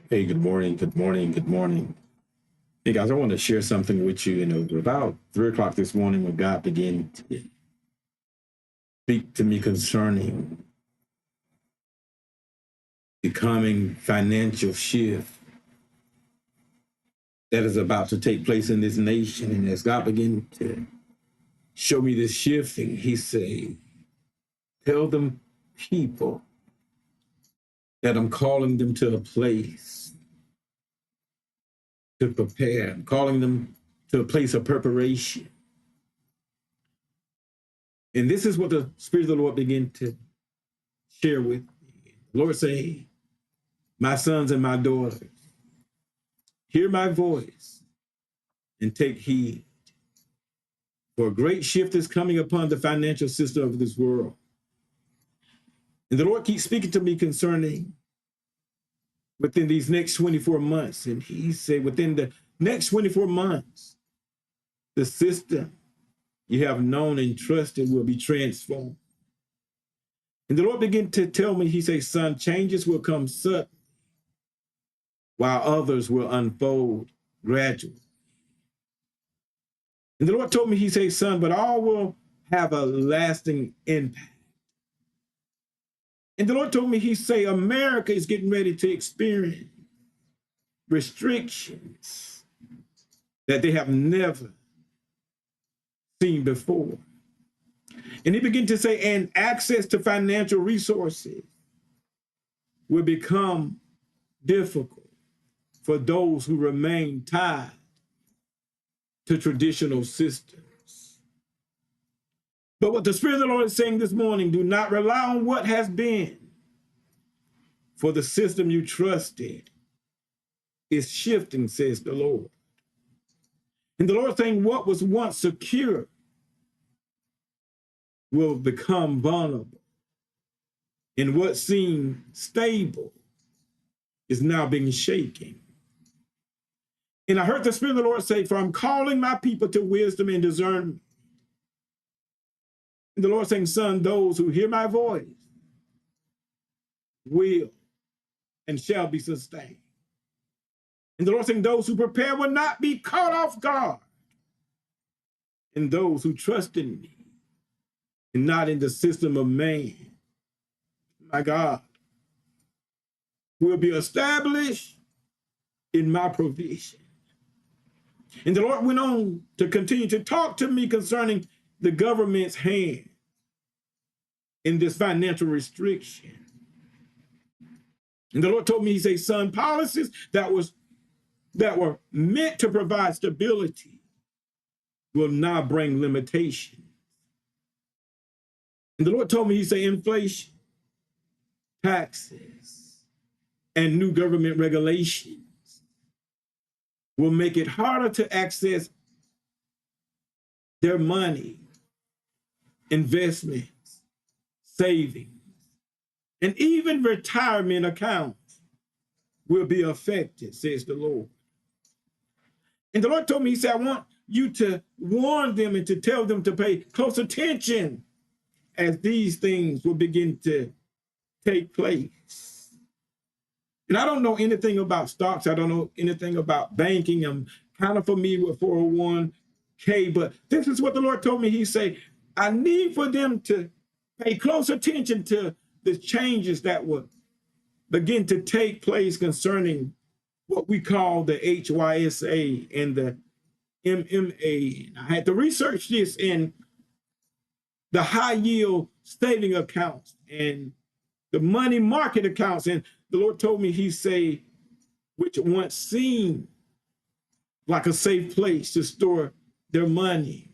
Hey, good morning, good morning, good morning. Hey guys, I want to share something with you. About 3 o'clock this morning when God began to speak to me concerning the coming financial shift that is about to take place in this nation. And as God began to show me this shifting, he said, tell them people that I'm calling them to a place to prepare. I'm calling them to a place of preparation. And this is what the Spirit of the Lord began to share with me. The Lord saying, my sons and my daughters, hear my voice and take heed. For a great shift is coming upon the financial system of this world. And the Lord keeps speaking to me concerning within these next 24 months. And he said, within the next 24 months, the system you have known and trusted will be transformed. And the Lord began to tell me, he said, son, changes will come suddenly, while others will unfold gradually. And the Lord told me, he said, son, but all will have a lasting impact. And the Lord told me, he said, America is getting ready to experience restrictions that they have never seen before. And he began to say, and access to financial resources will become difficult for those who remain tied to traditional systems. But what the Spirit of the Lord is saying this morning, do not rely on what has been, for the system you trusted is shifting, says the Lord. And the Lord is saying what was once secure will become vulnerable. And what seemed stable is now being shaken. And I heard the Spirit of the Lord say, for I'm calling my people to wisdom and discernment. And the Lord saying, son, those who hear my voice will and shall be sustained. And the Lord saying, those who prepare will not be caught off guard. And those who trust in me and not in the system of man, my God, will be established in my provision. And the Lord went on to continue to talk to me concerning the government's hand in this financial restriction. And the Lord told me, he said, son, policies that were meant to provide stability will now bring limitations. And the Lord told me, he said, inflation, taxes, and new government regulations will make it harder to access their money, investments, savings, and even retirement accounts will be affected, says the Lord. And the Lord told me, he said, I want you to warn them and to tell them to pay close attention as these things will begin to take place. And I don't know anything about stocks. I don't know anything about banking. I'm kind of familiar with 401k, but this is what the Lord told me. He said, I need for them to pay close attention to the changes that would begin to take place concerning what we call the HYSA and the MMA. I had to research this in the high yield saving accounts and the money market accounts. And the Lord told me, he say, which once seemed like a safe place to store their money,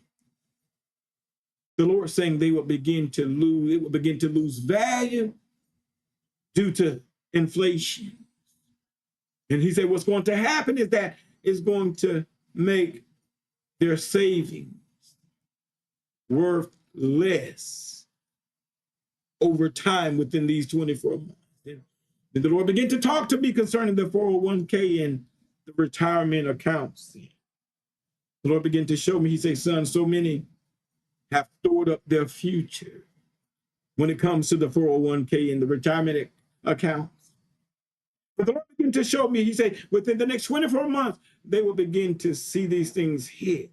the Lord saying they will begin to lose, it will begin to lose value due to inflation. And he said, what's going to happen is that it's going to make their savings worth less over time within these 24 months. And the Lord began to talk to me concerning the 401k and the retirement accounts. The Lord began to show me, he said, son, so many have stored up their future when it comes to the 401k and the retirement accounts. But the Lord began began to show me, he said, within the next 24 months, they will begin to see these things hit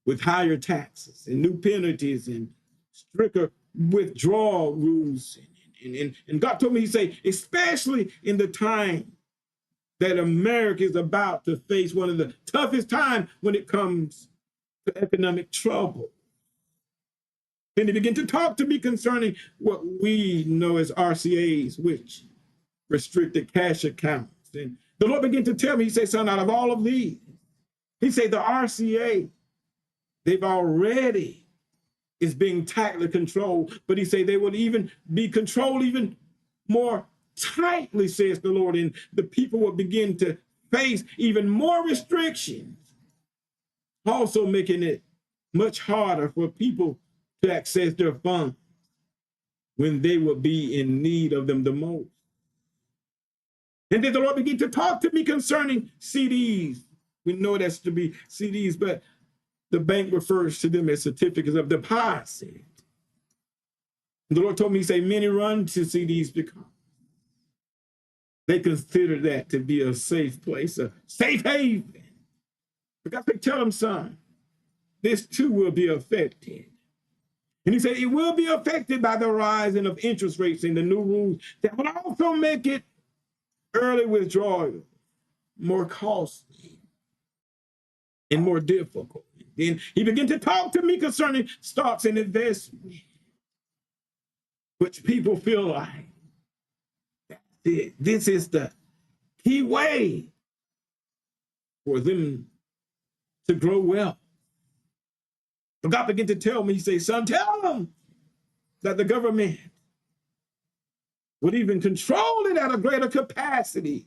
with higher taxes and new penalties and stricter withdrawal rules. And God told me, he said, especially in the time that America is about to face one of the toughest times when it comes to economic trouble. Then he began to talk to me concerning what we know as RCAs, which restricted cash accounts. And the Lord began to tell me, he said, son, out of all of these, he said the RCA, they've already is being tightly controlled, but he said they will even be controlled even more tightly, says the Lord, and the people will begin to face even more restrictions, also making it much harder for people to access their funds when they will be in need of them the most. And then the Lord began to talk to me concerning CDs. We know that's to be CDs, but the bank refers to them as certificates of deposit. And the Lord told me, he said, many run to CDs because they consider that to be a safe place, a safe haven. But God said, tell them, son, this too will be affected. And he said, it will be affected by the rising of interest rates and the new rules that will also make it early withdrawal more costly and more difficult. Then he began to talk to me concerning stocks and investment, which people feel like this is the key way for them to grow wealth. But God began to tell me, he said, son, tell them that the government would even control it at a greater capacity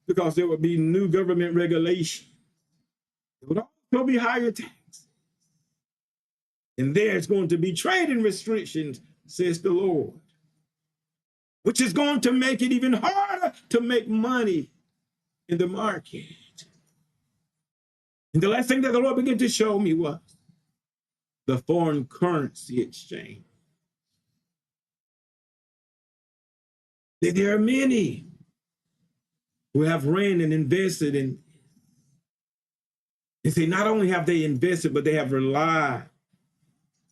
because there would be new government regulation. There would also be higher taxes. And there's going to be trading restrictions, says the Lord, which is going to make it even harder to make money in the market. And the last thing that the Lord began to show me was the foreign currency exchange. There are many who have ran and invested in. And say, not only have they invested, but they have relied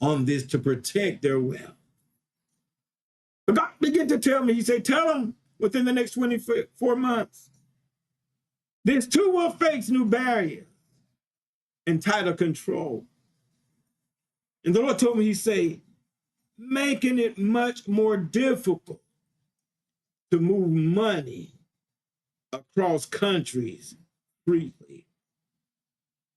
on this to protect their wealth. But God began to tell me, he said, tell them within the next 24 months, this too will face new barriers and tighter control. And the Lord told me, he said, making it much more difficult to move money across countries freely.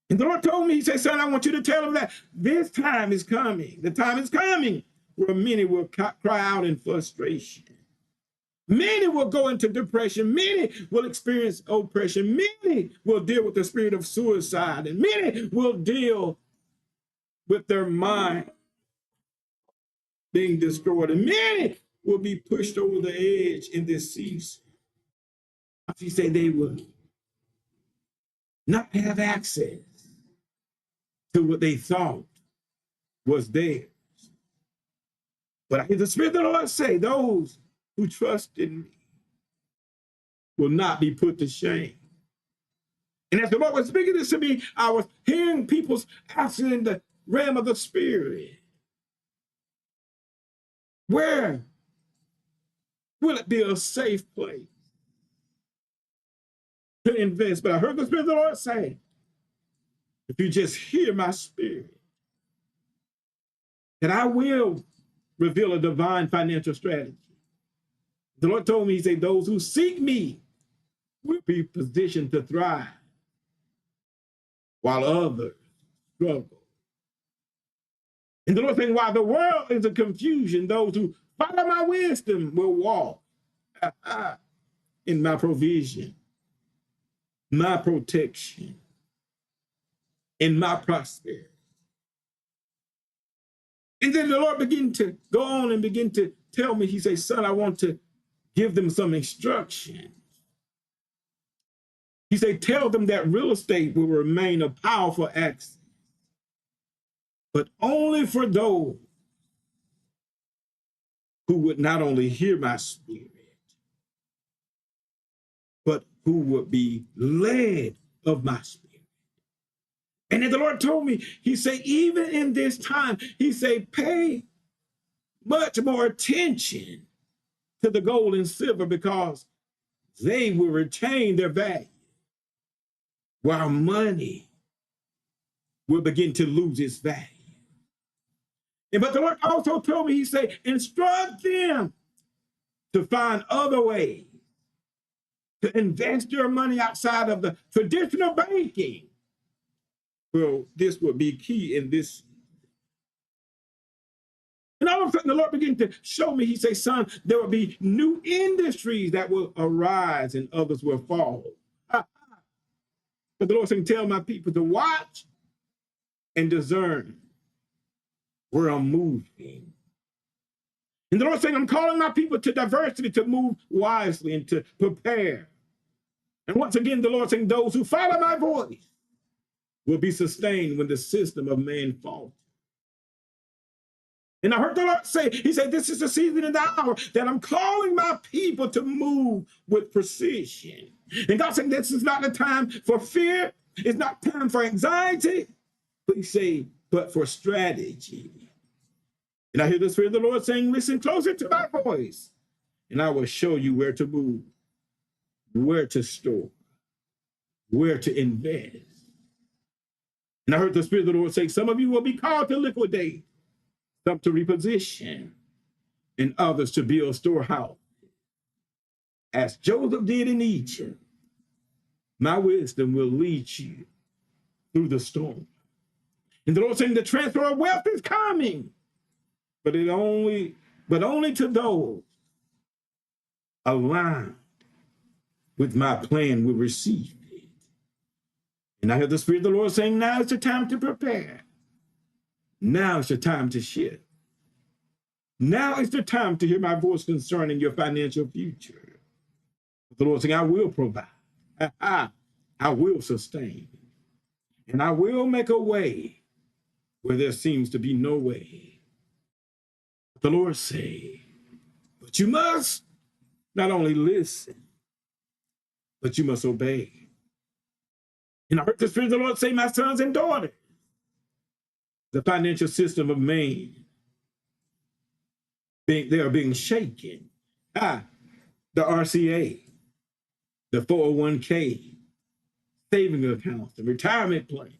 And the Lord told me, he said, son, I want you to tell them that this time is coming. The time is coming where many will cry out in frustration. Many will go into depression. Many will experience oppression. Many will deal with the spirit of suicide. And many will deal with their mind being destroyed. And many will be pushed over the edge in this season. He said they will not have access to what they thought was theirs. But I hear the Spirit of the Lord say, those who trust in me will not be put to shame. And as the Lord was speaking this to me, I was hearing people asking in the realm of the Spirit, where will it be a safe place to invest? But I heard the Spirit of the Lord say, if you just hear my Spirit, that I will reveal a divine financial strategy. The Lord told me, he said, those who seek me will be positioned to thrive, while others struggle. And the Lord saying, while the world is a confusion, those who follow my wisdom will walk in my provision, my protection, in my prosperity. And then the Lord began to go on and begin to tell me, he said, son, I want to give them some instruction. He said, tell them that real estate will remain a powerful access, but only for those who would not only hear my spirit, but who would be led of my spirit. And then the Lord told me, he said, even in this time, he said, pay much more attention to the gold and silver because they will retain their value, while money will begin to lose its value. But the Lord also told me, he said, instruct them to find other ways to invest your money outside of the traditional banking. Well, this would be key in this. And all of a sudden, the Lord began to show me, he said, son, there will be new industries that will arise and others will fall. But the Lord said, tell my people to watch and discern where I'm moving. And the Lord saying, I'm calling my people to diversity, to move wisely and to prepare. And once again, the Lord saying, those who follow my voice will be sustained when the system of man falls. And I heard the Lord say, he said, this is the season and the hour that I'm calling my people to move with precision. And God said, this is not the time for fear. It's not time for anxiety. But he said, but for strategy. And I hear the Spirit of the Lord saying, listen closer to my voice, and I will show you where to move, where to store, where to invest. And I heard the Spirit of the Lord say, some of you will be called to liquidate, some to reposition, and others to build storehouse. As Joseph did in Egypt, my wisdom will lead you through the storm. And the Lord saying the transfer of wealth is coming, but only to those aligned with my plan will receive it. And I hear the Spirit of the Lord saying, now is the time to prepare. Now is the time to shift. Now is the time to hear my voice concerning your financial future. The Lord saying, I will provide. I will sustain. And I will make a way where there seems to be no way. The Lord say, but you must not only listen, but you must obey. And I heard the Spirit of the Lord say, my sons and daughters, the financial system of man, they are being shaken. The RCA, the 401k, saving accounts, the retirement plan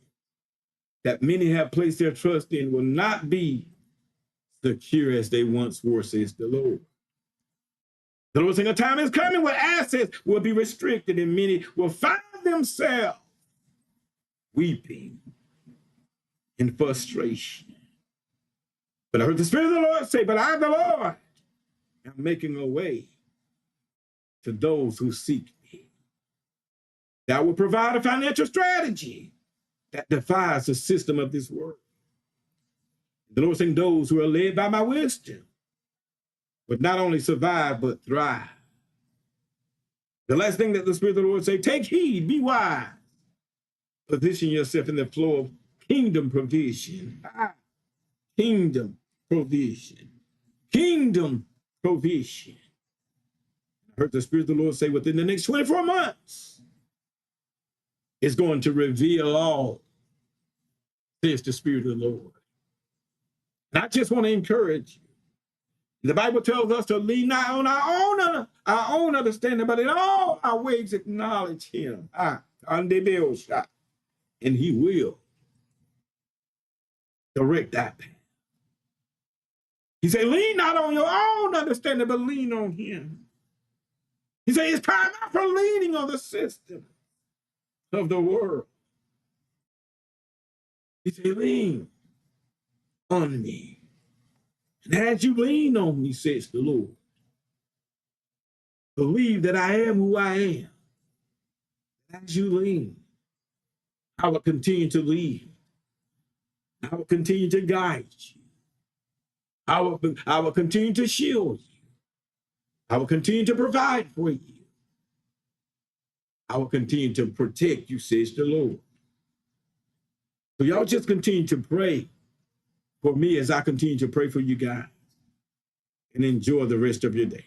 that many have placed their trust in will not be secure as they once were, says the Lord. The Lord saying a time is coming where assets will be restricted and many will find themselves weeping in frustration. But I heard the Spirit of the Lord say, but I, the Lord, am making a way to those who seek me. That will provide a financial strategy that defies the system of this world. The Lord saying those who are led by my wisdom would not only survive, but thrive. The last thing that the Spirit of the Lord say, take heed, be wise. Position yourself in the flow of kingdom provision. Kingdom provision. Kingdom provision. I heard the Spirit of the Lord say within the next 24 months, it's going to reveal all, says the Spirit of the Lord. And I just want to encourage you. The Bible tells us to lean not on our own understanding, but in all our ways acknowledge him. And he will direct that path. He said, lean not on your own understanding, but lean on him. He said, it's time out for leaning on the system of the world. He said, lean on me. And as you lean on me, says the Lord, believe that I am who I am. As you lean, I will continue to lead. I will continue to guide you. I will continue to shield you. I will continue to provide for you. I will continue to protect you, says the Lord. So y'all just continue to pray for me as I continue to pray for you guys. And enjoy the rest of your day.